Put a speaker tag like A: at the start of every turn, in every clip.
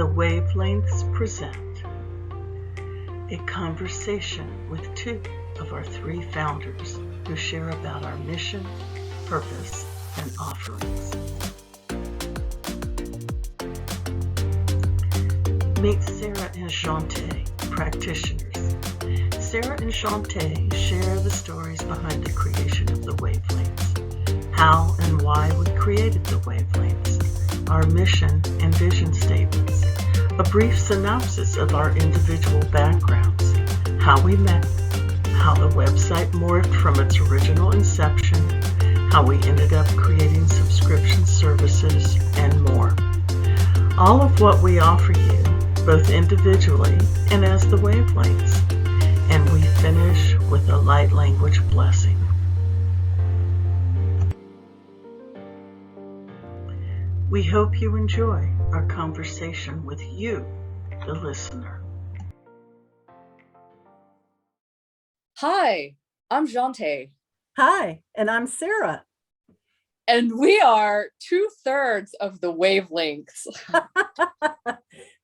A: The Wavelengths present a conversation with two of our three founders who share about our mission, purpose, and offerings. Meet Sarah and Shantae, practitioners. Sarah and Shantae share the stories behind the creation of the Wavelengths, how and why we created the Wavelengths, our mission and vision statements, a brief synopsis of our individual backgrounds, how we met, how the website morphed from its original inception, how we ended up creating subscription services, and more. All of what we offer you, both individually and as the Wavelengths. And we finish with a light language blessing. We hope you enjoy our conversation with you, the listener.
B: Hi, I'm Shantae.
A: Hi, and I'm Sarah.
B: And we are 2/3 of the Wavelengths.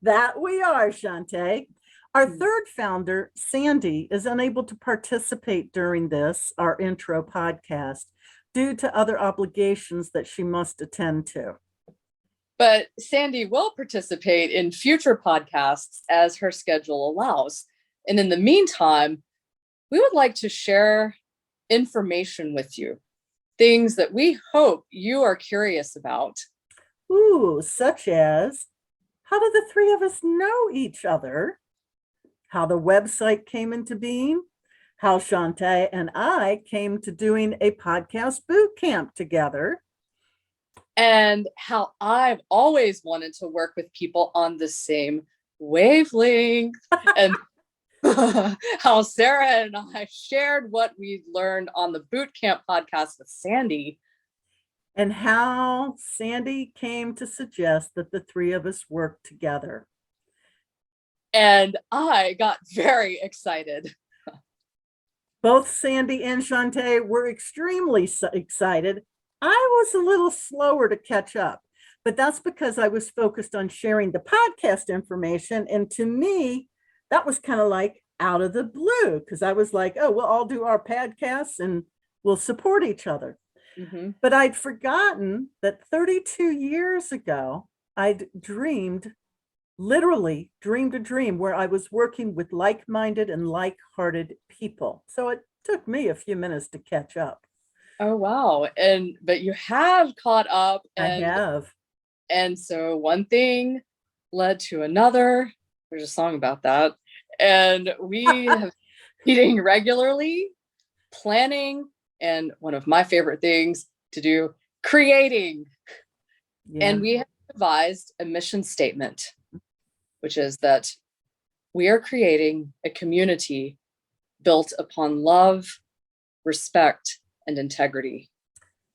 A: That we are, Shantae. Our third founder, Sandy, is unable to participate during this, our intro podcast, due to other obligations that she must attend to.
B: But Sandy will participate in future podcasts as her schedule allows. And in the meantime, we would like to share information with you, things that we hope you are curious about.
A: Ooh, such as, how do the three of us know each other? How the website came into being? How Shantae and I came to doing a podcast boot camp together?
B: And how I've always wanted to work with people on the same wavelength. And how Sarah and I shared what we learned on the boot camp podcast with Sandy.
A: And how Sandy came to suggest that the three of us work together.
B: And I got very excited.
A: Both Sandy and Shantae were extremely excited. I was a little slower to catch up, but that's because I was focused on sharing the podcast information. And to me, that was kind of like out of the blue, because I was like, oh, we'll all do our podcasts and we'll support each other. Mm-hmm. But I'd forgotten that 32 years ago, I'd literally dreamed a dream where I was working with like-minded and like-hearted people. So it took me a few minutes to catch up.
B: Oh, wow. But you have caught up.
A: I have.
B: And so one thing led to another. There's a song about that. And we have meeting regularly, planning, and one of my favorite things to do, creating. Yeah. And we have devised a mission statement, which is that we are creating a community built upon love, respect, and integrity.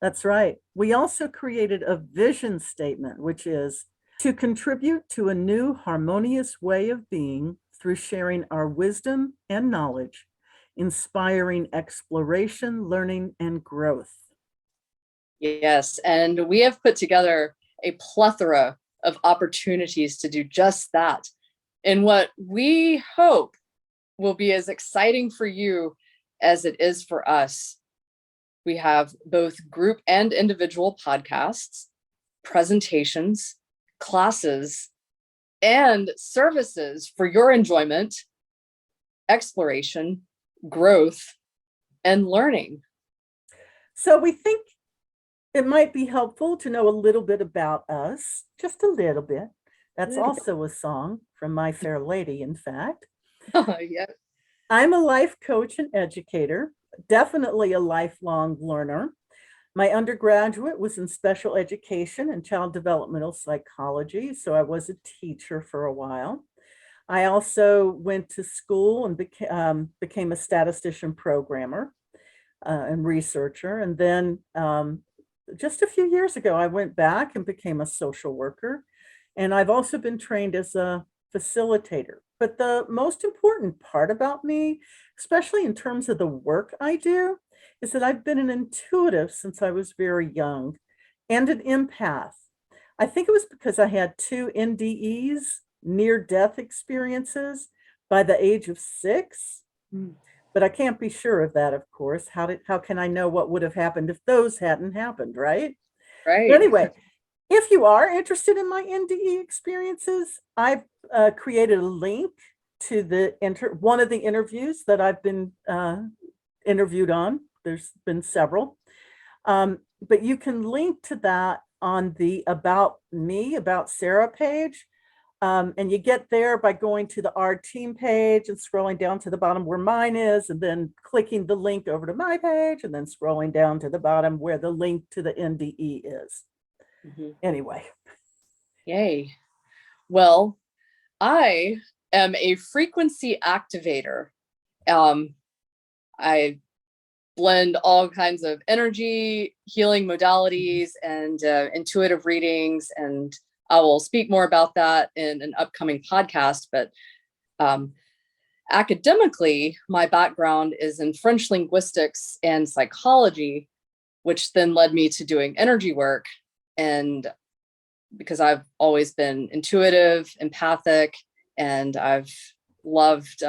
A: That's right. We also created a vision statement, which is to contribute to a new harmonious way of being through sharing our wisdom and knowledge, inspiring exploration, learning, and growth.
B: Yes, and we have put together a plethora of opportunities to do just that in what we hope will be as exciting for you as it is for us. We have both group and individual podcasts, presentations, classes, and services for your enjoyment, exploration, growth, and learning. So
A: we think it might be helpful to know a little bit about us, just a little bit. That's also a song from My Fair Lady, in fact.
B: Yeah.
A: I'm a life coach and educator, definitely a lifelong learner. My undergraduate was in special education and child developmental psychology, so I was a teacher for a while. I also went to school and became a statistician programmer and researcher. And then just a few years ago, I went back and became a social worker. And I've also been trained as a facilitator. But the most important part about me, especially in terms of the work I do, is that I've been an intuitive since I was very young and an empath. I think it was because I had two NDEs near-death experiences by the age of 6.
B: Mm.
A: But I can't be sure of that, of course. How can I know what would have happened if those hadn't happened, right? But
B: Right.
A: anyway, if you are interested in my NDE experiences, I've created a link to one of the interviews that I've been interviewed on. There's been several. But you can link to that on the About Me, About Sarah page. And you get there by going to the I.D.E page and scrolling down to the bottom where mine is, and then clicking the link over to my page, and then scrolling down to the bottom where the link to the NDE is.
B: Mm-hmm.
A: Anyway.
B: Yay. Well, I am a frequency activator. I blend all kinds of energy healing modalities and intuitive readings, and I will speak more about that in an upcoming podcast. But academically, my background is in French linguistics and psychology, which then led me to doing energy work. And because I've always been intuitive, empathic, and I've loved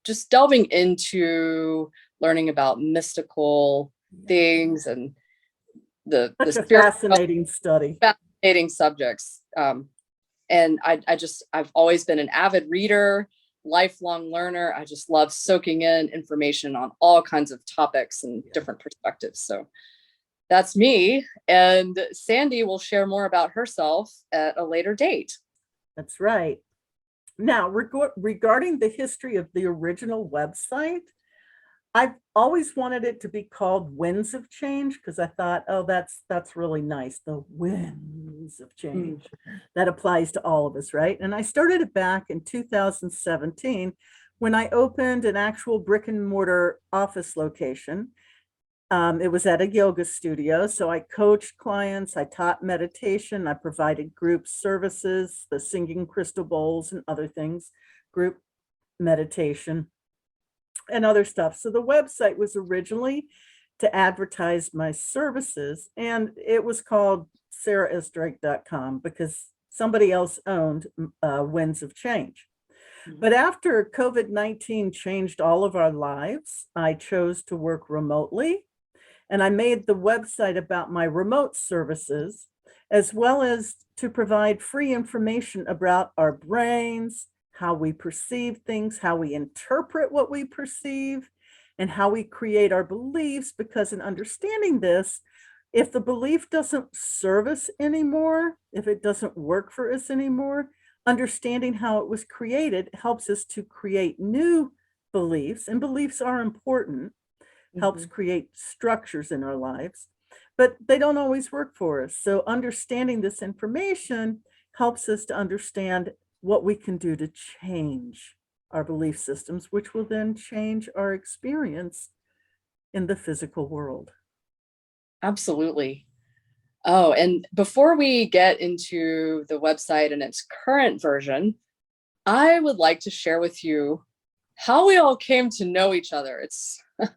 B: just delving into learning about mystical things and the
A: Such a
B: spiritual,
A: fascinating study.
B: fascinating subjects. And I've always been an avid reader, lifelong learner. I just love soaking in information on all kinds of topics and different perspectives. So that's me. And Sandy will share more about herself at a later date.
A: That's right. Now, regarding the history of the original website, I've always wanted it to be called Winds of Change because I thought, oh, that's really nice. The winds of change. That applies to all of us, right? And I started it back in 2017 when I opened an actual brick and mortar office location. It was at a yoga studio. So I coached clients, I taught meditation, I provided group services, the singing crystal bowls and other things, group meditation and other stuff. So the website was originally to advertise my services, and it was called sarahsdrake.com because somebody else owned Winds of Change. But after COVID-19 changed all of our lives, I chose to work remotely. And I made the website about my remote services, as well as to provide free information about our brains, how we perceive things, how we interpret what we perceive, and how we create our beliefs. Because in understanding this, if the belief doesn't serve us anymore, if it doesn't work for us anymore, understanding how it was created helps us to create new beliefs, and beliefs are important. Helps create structures in our lives, but they don't always work for us. So understanding this information helps us to understand what we can do to change our belief systems, which will then change our experience in the physical world.
B: Absolutely. Oh, and before we get into the website and its current version, I would like to share with you how we all came to know each other. It's a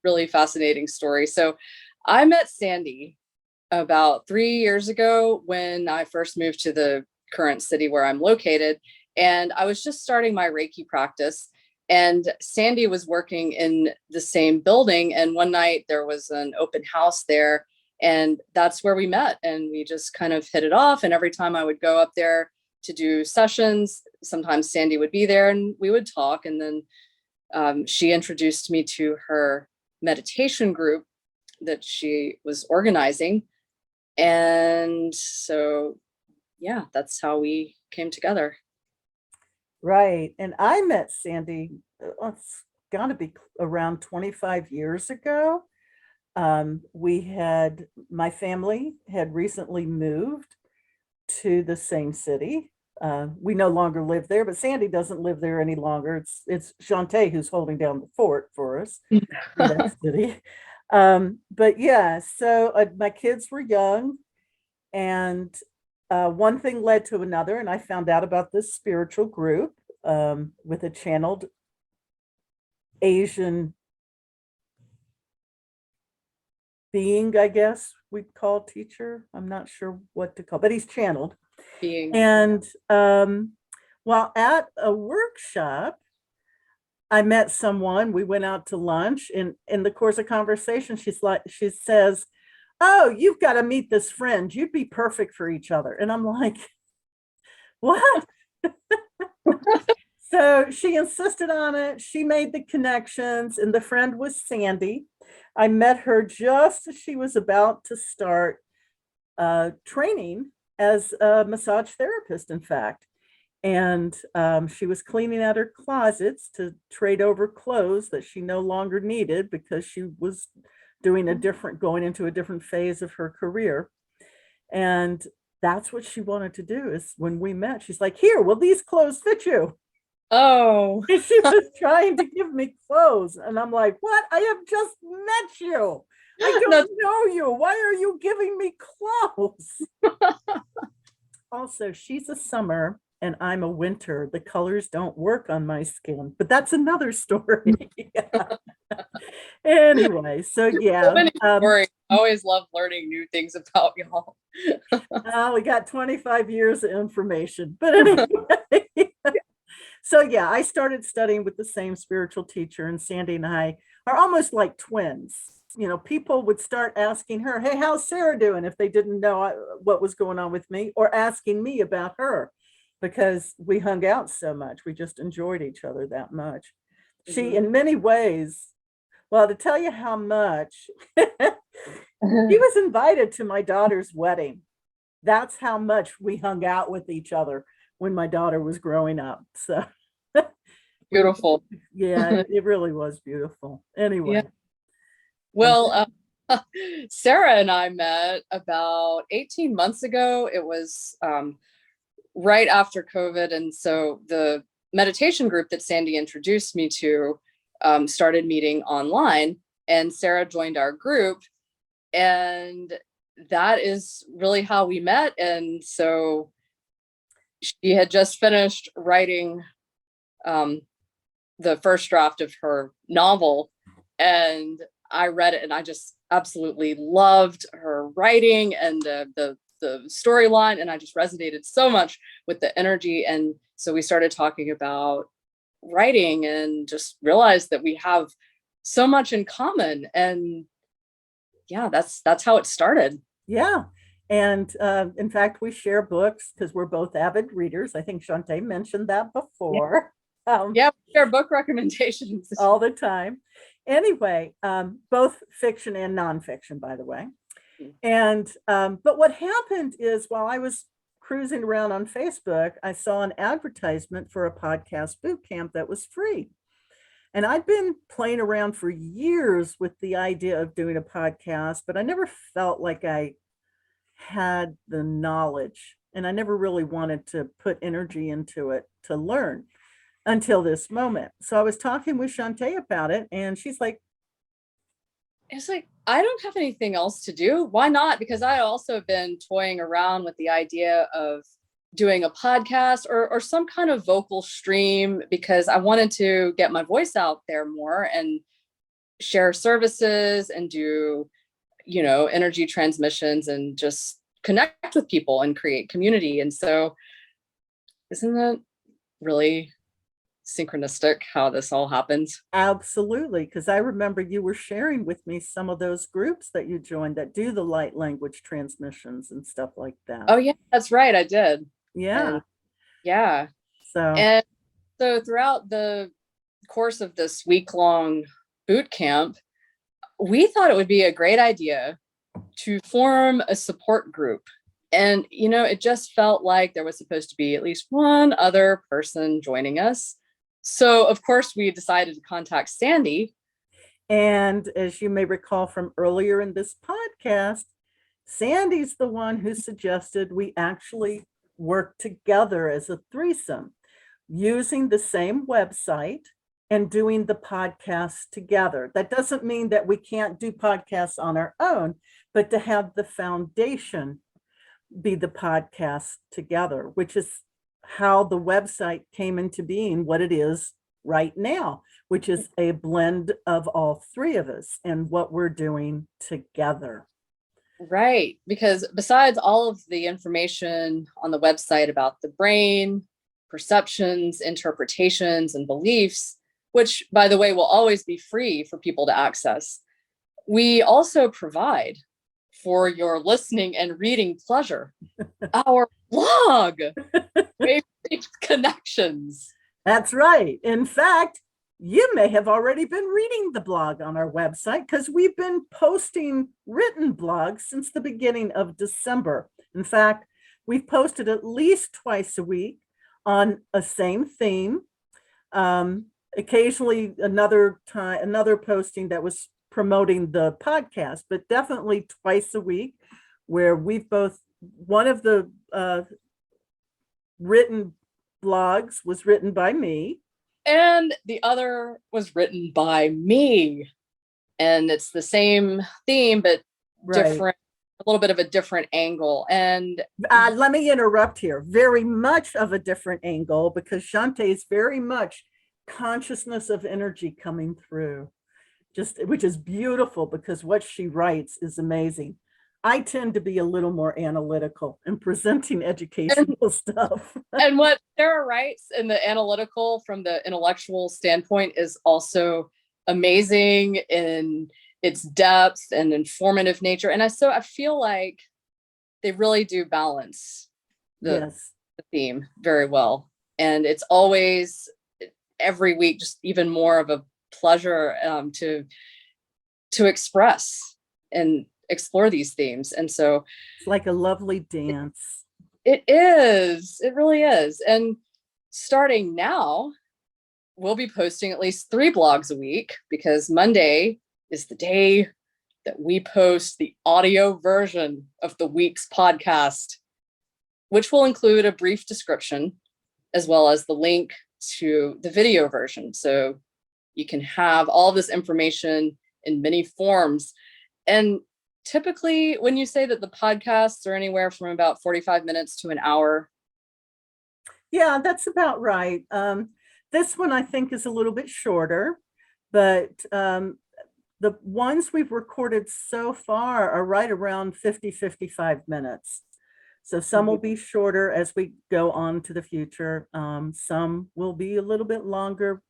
B: really fascinating story. So I met Sandy about 3 years ago when I first moved to the current city where I'm located. And I was just starting my Reiki practice. And Sandy was working in the same building. And one night there was an open house there. And that's where we met. And we just kind of hit it off. And every time I would go up there to do sessions, sometimes Sandy would be there and we would talk. And then she introduced me to her meditation group that she was organizing. And so, yeah, that's how we came together.
A: Right. And I met Sandy, it's got to be around 25 years ago. My family had recently moved to the same city. We no longer live there, but Sandy doesn't live there any longer. It's Shantae who's holding down the fort for us in that city. But yeah, so my kids were young, and one thing led to another, and I found out about this spiritual group with a channeled Asian being, I guess we'd call teacher. I'm not sure what to call, but he's channeled.
B: Being.
A: And Well, at a workshop, I met someone, we went out to lunch, and in the course of conversation, she says, "Oh, you've got to meet this friend. You'd be perfect for each other." And I'm like, "What?" So she insisted on it. She made the connections, and the friend was Sandy. I met her just as she was about to start training as a massage therapist, in fact. And she was cleaning out her closets to trade over clothes that she no longer needed because she was going into a different phase of her career. And that's what she wanted to do. Is when we met, she's like, "Here, will these clothes fit you?"
B: Oh,
A: And she was trying to give me clothes. And I'm like, "What? I have just met you. I
B: that's
A: don't know you. Why are you giving me clothes?" Also, she's a summer and I'm a winter. The colors don't work on my skin, but that's another story. Anyway, so
B: so
A: yeah,
B: many stories. I always love learning new things about y'all.
A: we got 25 years of information, but anyway. So yeah, I started studying with the same spiritual teacher, and Sandy and I are almost like twins. You know, people would start asking her, "Hey, how's Sarah doing?" if they didn't know what was going on with me, or asking me about her because we hung out so much. We just enjoyed each other that much. She,
B: Mhm.
A: in many ways, well, to tell you how much, she was invited to my daughter's wedding. That's how much we hung out with each other when my daughter was growing up. So we,
B: Beautiful.
A: yeah, it really was beautiful.
B: Yeah.
A: Anyway, and
B: Well, Sarah and I met about 18 months ago. It was right after COVID. And so the meditation group that Sandy introduced me to started meeting online, and Sarah joined our group. And that is really how we met. And so she had just finished writing um, the first draft of her novel, and I read it and I just absolutely loved her writing and the storyline, and I just resonated so much with the energy. And so we started talking about writing and just realized that we have so much in common. And yeah, that's how it started.
A: yeah. And in fact, we share books because we're both avid readers. I think Shantae mentioned that
B: Yeah,
A: before. Um,
B: yeah, we share book recommendations.
A: all the time. Anyway, both fiction and nonfiction, by the way. And but what happened is while I was cruising around on Facebook, I saw an advertisement for a podcast boot camp that was free. And I'd been playing around for years with the idea of doing a podcast, but I never felt like I had the knowledge. And I never really wanted to put energy into it to learn until this moment. So I was talking with Shantae about it, and she's like,
B: It's like, I don't have anything else to do. Why not? Because I also been toying around with the idea of doing a podcast or some kind of vocal stream, because I wanted to get my voice out there more and share services and do, energy transmissions and just connect with people and create community. And so isn't that really synchronistic how this all happens?
A: absolutely. Because I remember you were sharing with me some of those groups that you joined that do the light language transmissions and stuff like that.
B: Oh yeah, that's right. I did.
A: Yeah.
B: And yeah.
A: So,
B: And so throughout the course of this week-long boot camp, we thought it would be a great idea to form a support group. And, it just felt like there was supposed to be at least one other person joining us. So, of course, we decided to contact Sandy.
A: and as you may recall from earlier in this podcast, Sandy's the one who suggested we actually work together as a threesome using the same website and doing the podcast together. That doesn't mean that we can't do podcasts on our own, but to have the foundation be the podcast together, which is how the website came into being what it is right now, which is a blend of all three of us and what we're doing together.
B: Right. Because besides all of the information on the website about the brain, perceptions, interpretations, and beliefs, which, by the way, will always be free for people to access. We also provide for your listening and reading pleasure our blog, Wavelengths Connections.
A: That's right. In fact, you may have already been reading the blog on our website because we've been posting written blogs since the beginning of December. In fact, we've posted at least twice a week on a same theme. Occasionally another posting that was promoting the podcast, but definitely twice a week, where we've both, one of the written blogs was written by me,
B: and the other was written by me. And it's the same theme, but different, a little bit of a different angle. And
A: let me interrupt here. Very much of a different angle, because Shantae is very much consciousness of energy coming through, which is beautiful, because what she writes is amazing. I tend to be a little more analytical in presenting educational stuff.
B: And what Sarah writes in the analytical, from the intellectual standpoint, is also amazing in its depth and informative nature. And I feel like they really do balance the theme very well. And it's always, every week, just even more of a pleasure to express and explore these themes. And so
A: it's like a lovely dance.
B: It really is. And starting now, we'll be posting at least 3 blogs a week, because Monday is the day that we post the audio version of the week's podcast, which will include a brief description as well as the link to the video version. So you can have all this information in many forms. And typically, when you say that the podcasts are anywhere from about 45 minutes to an hour.
A: Yeah, that's about right. This one I think is a little bit shorter, but the ones we've recorded so far are right around 50, 55 minutes. So some will be shorter as we go on to the future. Some will be a little bit longer.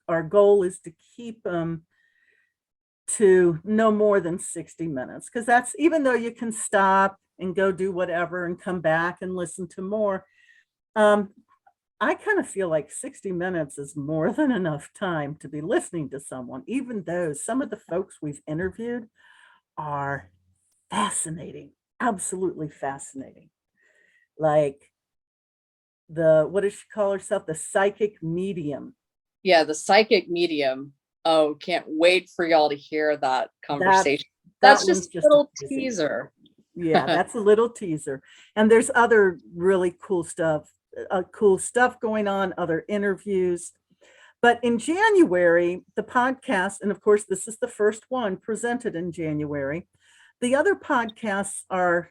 A: Our goal is to keep them to no more than 60 minutes, because that's, even though you can stop and go do whatever and come back and listen to more, I kind of feel like 60 minutes is more than enough time to be listening to someone, even though some of the folks we've interviewed are fascinating, absolutely fascinating. Like what does she call herself? The psychic medium.
B: Yeah, the psychic medium. Oh, can't wait for y'all to hear that conversation. That's just a little teaser.
A: Yeah, that's a little teaser. And there's other really cool stuff going on, other interviews. But in January, the podcast, and of course, this is the first one presented in January. The other podcasts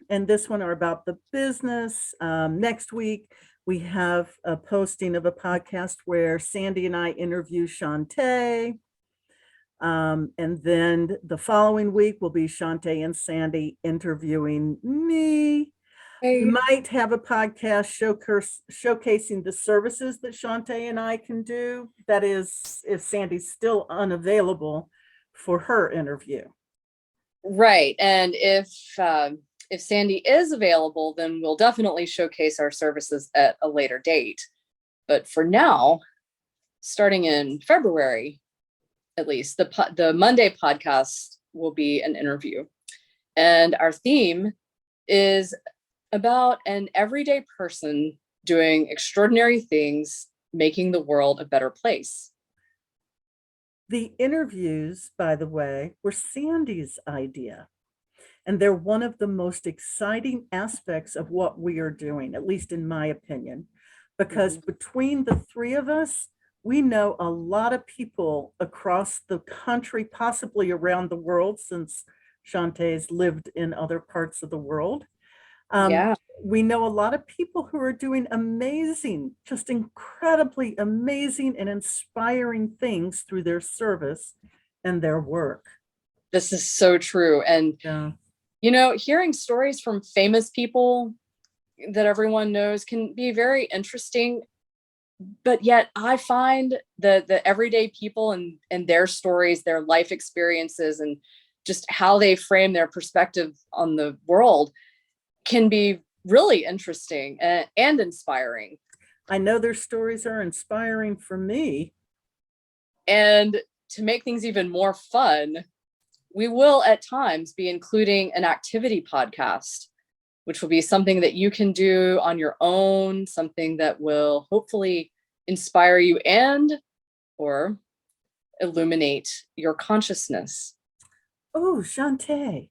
A: and this one are about the business. Next week, we have a posting of a podcast where Sandy and I interview Shantae. And then the following week will be Shantae and Sandy interviewing me. We might have a podcast showcasing the services that Shantae and I can do. That is, if Sandy's still unavailable for her interview.
B: Right. And if Sandy is available, then we'll definitely showcase our services at a later date. But for now, starting in February, at least, the Monday podcast will be an interview. And our theme is about an everyday person doing extraordinary things, making the world a better place.
A: The interviews, by the way, were Sandy's idea. And they're one of the most exciting aspects of what we are doing, at least in my opinion, because between the 3 of us, we know a lot of people across the country, possibly around the world, since Shantae's lived in other parts of the world. We know a lot of people who are doing amazing, just incredibly amazing and inspiring things through their service and their work.
B: This is so true. And, hearing stories from famous people that everyone knows can be very interesting. but yet I find the everyday people and their stories, their life experiences, and just how they frame their perspective on the world can be really interesting and inspiring.
A: I know their stories are inspiring for me.
B: And to make things even more fun, we will at times be including an activity podcast, which will be something that you can do on your own, something that will hopefully inspire you and or illuminate your consciousness.
A: Oh, Shantae,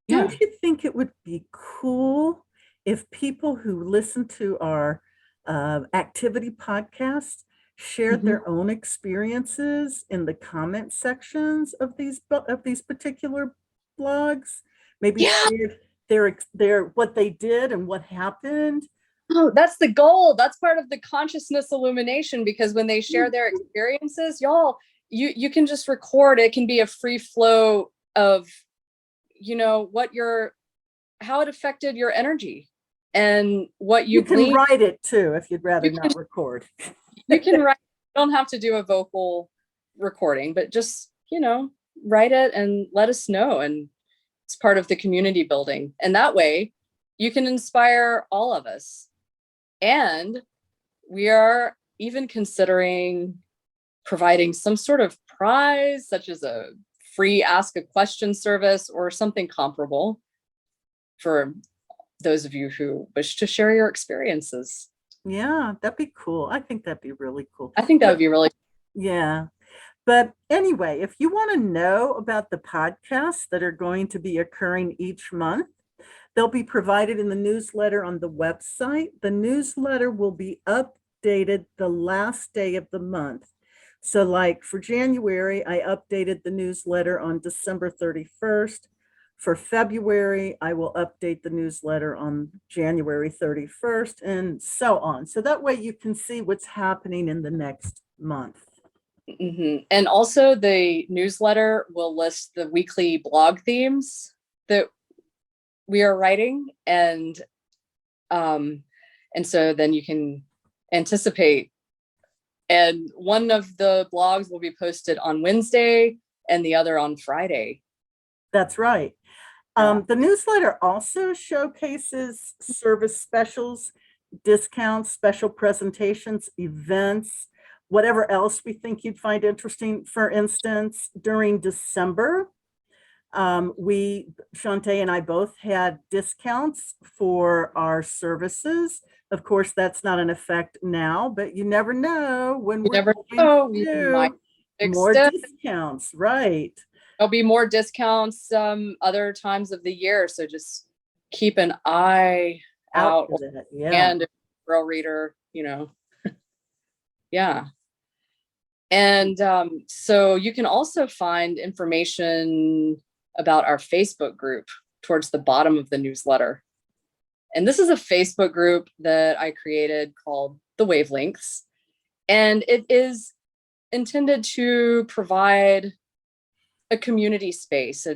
B: Yeah.
A: don't you think it would be cool if people who listen to our activity podcast shared
B: Mhm.
A: their own experiences in the comment sections of these particular blogs? Maybe
B: Yeah.
A: shared their what they did and what happened.
B: Oh, that's the goal. That's part of the consciousness illumination, because when they share their experiences, y'all, you can just record. It can be a free flow of, what your how it affected your energy and what you
A: You can
B: gleaned.
A: write it too if you'd rather
B: You can
A: not record.
B: you can write. You don't have to do a vocal recording, but just, write it and let us know. And it's part of the community building. And that way you can inspire all of us. And we are even considering providing some sort of prize, such as a free ask a question service or something comparable for those of you who wish to share your experiences.
A: Yeah, that'd be cool. I think that'd be really cool.
B: I think that would
A: But
B: be really.
A: yeah, but anyway, if you want to know about the podcasts that are going to be occurring each month, they'll be provided in the newsletter on the website. The newsletter will be updated the last day of the month. So, like for January, I updated the newsletter on December 31st. For February, I will update the newsletter on January 31st, and so on. So that way you can see what's happening in the next month.
B: Mhm. And also, the newsletter will list the weekly blog themes that we are writing, um, and so then you can anticipate. And one of the blogs will be posted on Wednesday, and the other on Friday.
A: That's right.
B: Yeah.
A: The newsletter also showcases service specials, discounts, special presentations, events, whatever else we think you'd find interesting. For instance, during December, Shantae and I both had discounts for our services. Of course, that's not in effect now, but you never know when
B: You
A: we're
B: never
A: going
B: know.
A: to
B: We might
A: do more
B: extend.
A: discounts, right?
B: There'll be more discounts other times of the year. So just keep an eye
A: Out
B: out.
A: for that, yeah.
B: And if you're a reader, yeah. And so you can also find information about our Facebook group towards the bottom of the newsletter. And this is a Facebook group that I created called the Wavelengths. And it is intended to provide a community space,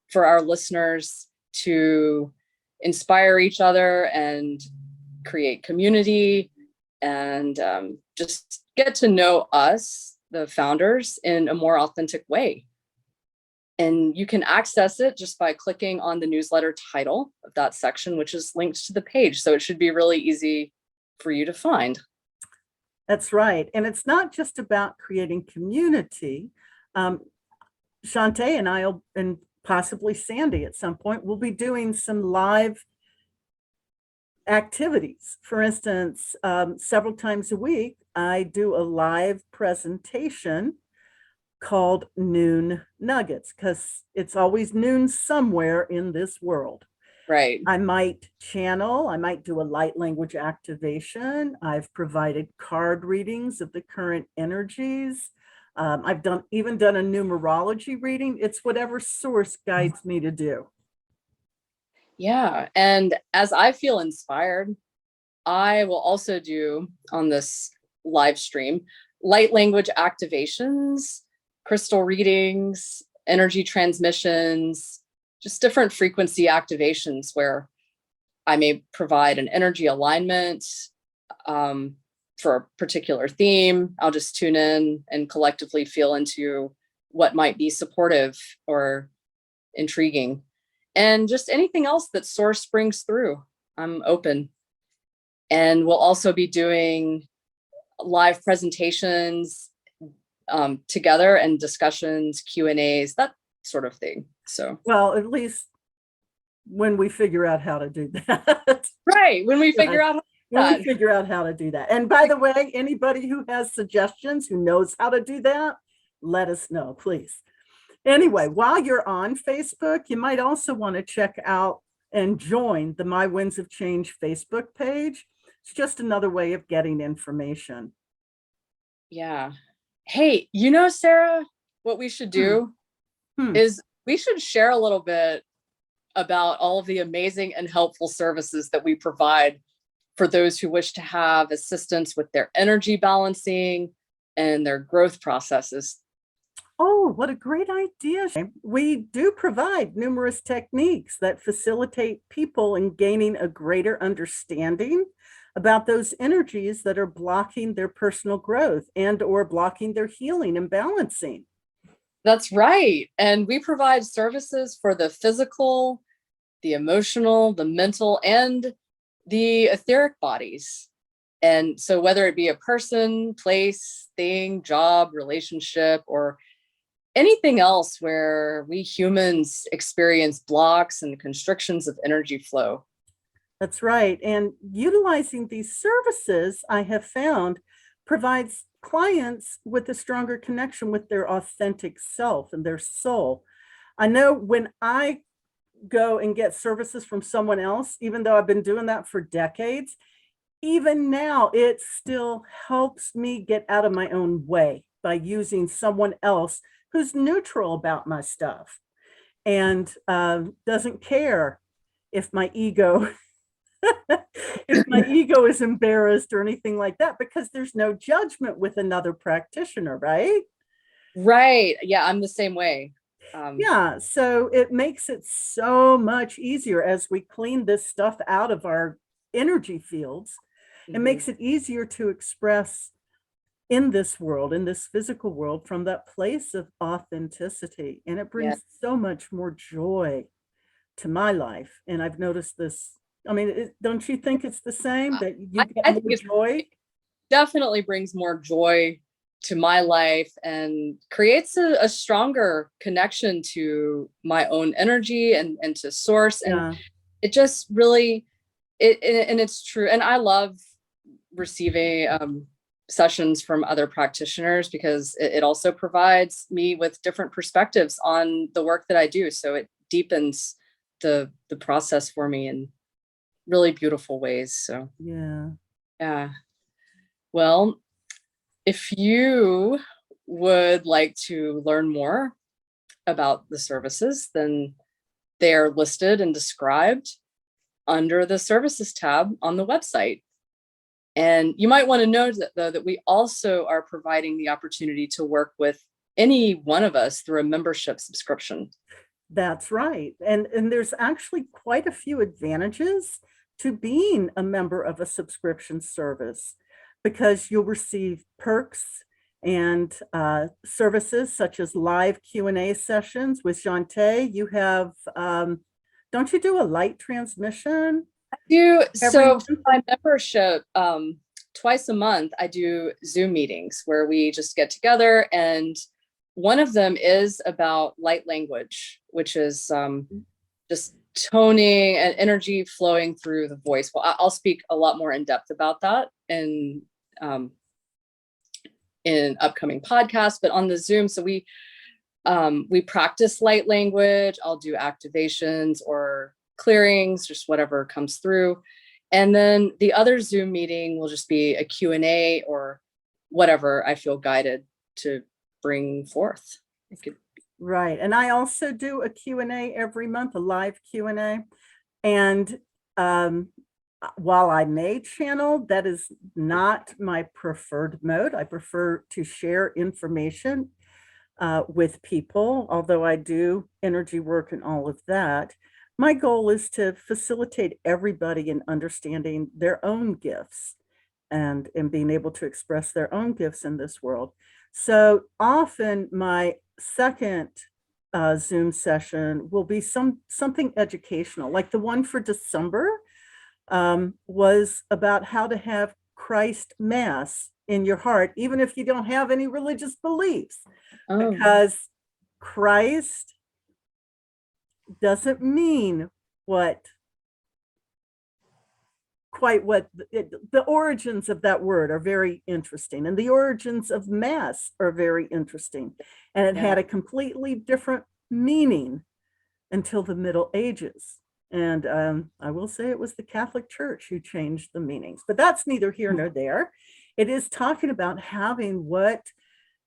B: for our listeners to inspire each other and create community, and just get to know us, the founders, in a more authentic way. And you can access it just by clicking on the newsletter title of that section, which is linked to the page. So it should be really easy for you to find.
A: That's right. And it's not just about creating community. Shantae and and possibly Sandy at some point, will be doing some live activities. For instance, several times a week, I do a live presentation called Noon Nuggets, because it's always noon somewhere in this world.
B: Right.
A: I might do a light language activation. I've provided card readings of the current energies. I've even done a numerology reading. It's whatever source guides me to do.
B: Yeah. And as I feel inspired, I will also do on this live stream light language activations, crystal readings, energy transmissions, just different frequency activations where I may provide an energy alignment, um, for a particular theme, I'll just tune in and collectively feel into what might be supportive or intriguing. And just anything else that source brings through, I'm open. And we'll also be doing live presentations together and discussions, Q&As, that sort of thing. So,
A: well, at least when we figure out how to do that.
B: Right, when we figure out
A: how to do that. And by the way, anybody who has suggestions, who knows how to do that, let us know, please. Anyway, while you're on Facebook, you might also want to check out and join the My Winds of Change Facebook page. It's just another way of getting information.
B: Yeah. Hey, Sarah, what we should do is we should share a little bit about all of the amazing and helpful services that we provide for those who wish to have assistance with their energy balancing and their growth processes.
A: Oh, what a great idea. We do provide numerous techniques that facilitate people in gaining a greater understanding about those energies that are blocking their personal growth and or blocking their healing and balancing.
B: That's right. And we provide services for the physical, the emotional, the mental, and the etheric bodies. And so whether it be a person, place, thing, job, relationship, or anything else where we humans experience blocks and constrictions of energy flow.
A: That's right. And utilizing these services, I have found, provides clients with a stronger connection with their authentic self and their soul. I know when I go and get services from someone else, even though I've been doing that for decades, even now it still helps me get out of my own way by using someone else who's neutral about my stuff and doesn't care if my ego if my ego is embarrassed or anything like that, because there's no judgment with another practitioner, right?
B: Right. Yeah, I'm the same way.
A: Yeah, so it makes it so much easier as we clean this stuff out of our energy fields. It makes it easier to express in this world, in this physical world, from that place of authenticity. And it brings so much more joy to my life. And I've noticed this. I mean, don't you think it's the same, that you get more joy?
B: Definitely brings more joy to my life and creates a stronger connection to my own energy and to source. And it just really, and it's true. And I love receiving sessions from other practitioners because it also provides me with different perspectives on the work that I do. So it deepens the process for me in really beautiful ways. So yeah. Well, if you would like to learn more about the services, then they are listed and described under the services tab on the website. And you might want to know that we also are providing the opportunity to work with any one of us through a membership subscription.
A: That's right. And there's actually quite a few advantages to being a member of a subscription service, because you'll receive perks and services such as live Q&A sessions with Shantae. You have, don't you do a light transmission?
B: I do. So for my membership, twice a month, I do Zoom meetings where we just get together, and one of them is about light language, which is just toning and energy flowing through the voice. Well, I'll speak a lot more in depth about that in upcoming podcasts, but on the Zoom, so we practice light language. I'll do activations or clearings, just whatever comes through. And then the other Zoom meeting will just be a Q&A or whatever I feel guided to bring forth.
A: Right. And I also do a Q&A every month, a live Q&A. And while I may channel, that is not my preferred mode. I prefer to share information with people, although I do energy work and all of that. My goal is to facilitate everybody in understanding their own gifts
C: and being able to express their own gifts in this world. So often my second Zoom session will be something educational, like the one for December was about how to have Christ Mass in your heart, even if you don't have any religious beliefs, because Christ doesn't mean quite what the origins of that word are very interesting, and the origins of Mass are very interesting, and it had a completely different meaning until the Middle Ages. And I will say it was the Catholic Church who changed the meanings, but that's neither here nor there. It is talking about having what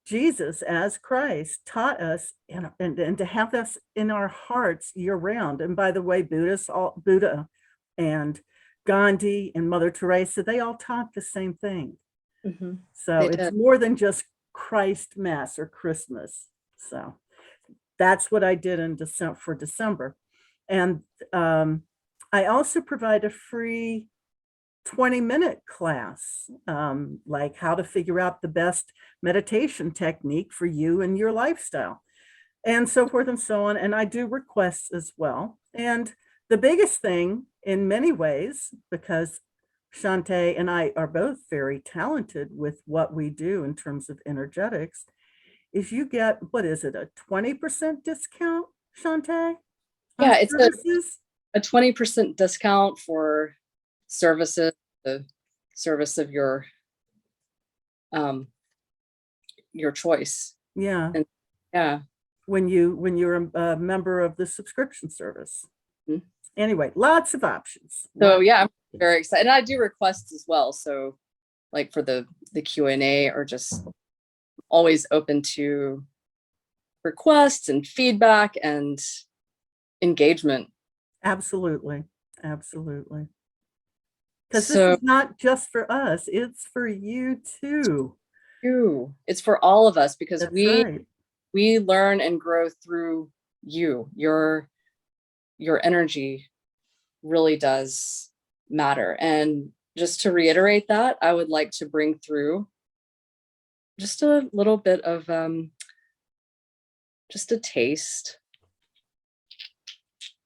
C: Jesus as Christ taught us, and to have this in our hearts year round. And by the way, Buddha and Gandhi and Mother Teresa, they all taught the same thing. Mm-hmm. So it's more than just Christ Mass or Christmas. So that's what I did for December. And I also provide a free 20-minute class, like how to figure out the best meditation technique for you and your lifestyle, and so forth and so on. And I do requests as well. And the biggest thing in many ways, because Shantae and I are both very talented with what we do in terms of energetics, is you get, what is it, a 20% discount, Shantae?
B: Yeah, it's a 20% discount for services, the service of your choice.
C: Yeah.
B: And, yeah.
C: When you're a member of the subscription service. Mm-hmm. Anyway, lots of options.
B: So yeah, I'm very excited. And I do requests as well. So like for the Q&A, or just always open to requests and feedback and engagement.
C: Absolutely. Absolutely. Because this is not just for us, it's for you too.
B: It's for all of us, because we learn and grow through you. Your energy really does matter. And just to reiterate that, I would like to bring through just a little bit of just a taste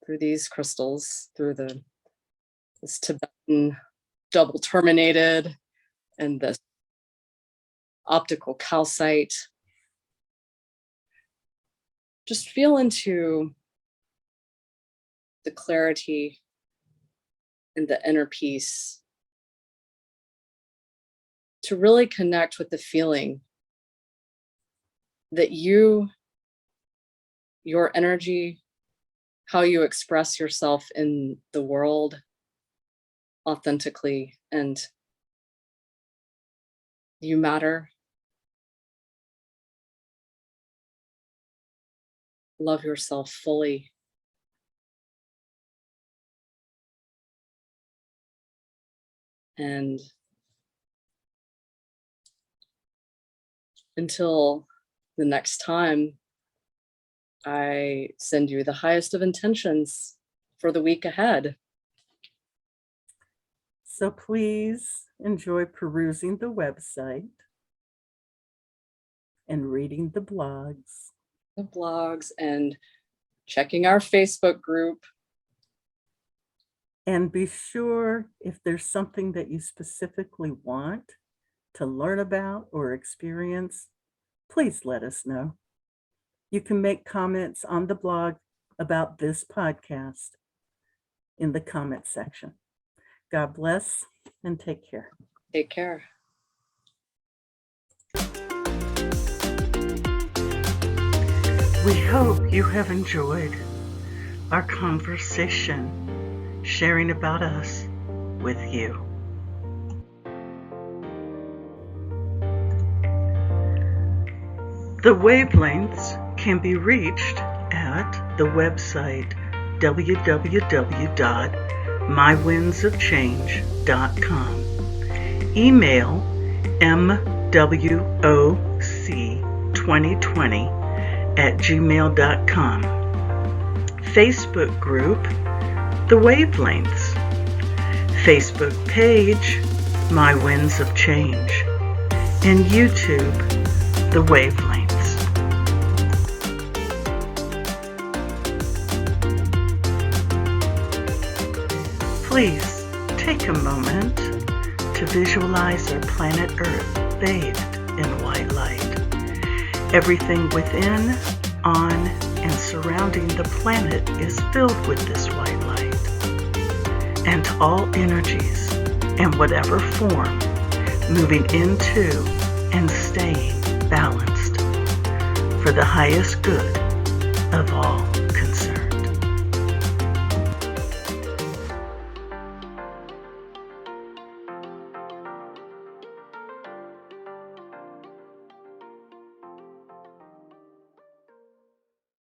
B: through these crystals, through this Tibetan double terminated and this optical calcite. Just feel into the clarity and the inner peace, to really connect with the feeling that your energy, how you express yourself in the world authentically, and you matter. Love yourself fully. And until the next time I send you the highest of intentions for the week ahead.
C: So please enjoy perusing the website and reading the blogs.
B: And checking our Facebook group.
C: And be sure, if there's something that you specifically want to learn about or experience, please let us know. You can make comments on the blog about this podcast in the comment section. God bless and take care.
B: Take care.
A: We hope you have enjoyed our conversation, sharing about us with you. The Wavelengths can be reached at the website www.mywindsofchange.com. Email MWOC2020@gmail.com. Facebook group, The Wavelengths. Facebook page, My Winds of Change, and YouTube, the Wavelengths. Please take a moment to visualize our planet Earth bathed in white light. Everything within, on, and surrounding the planet is filled with this white light. And all energies, in whatever form, moving into and staying balanced for the highest good of all.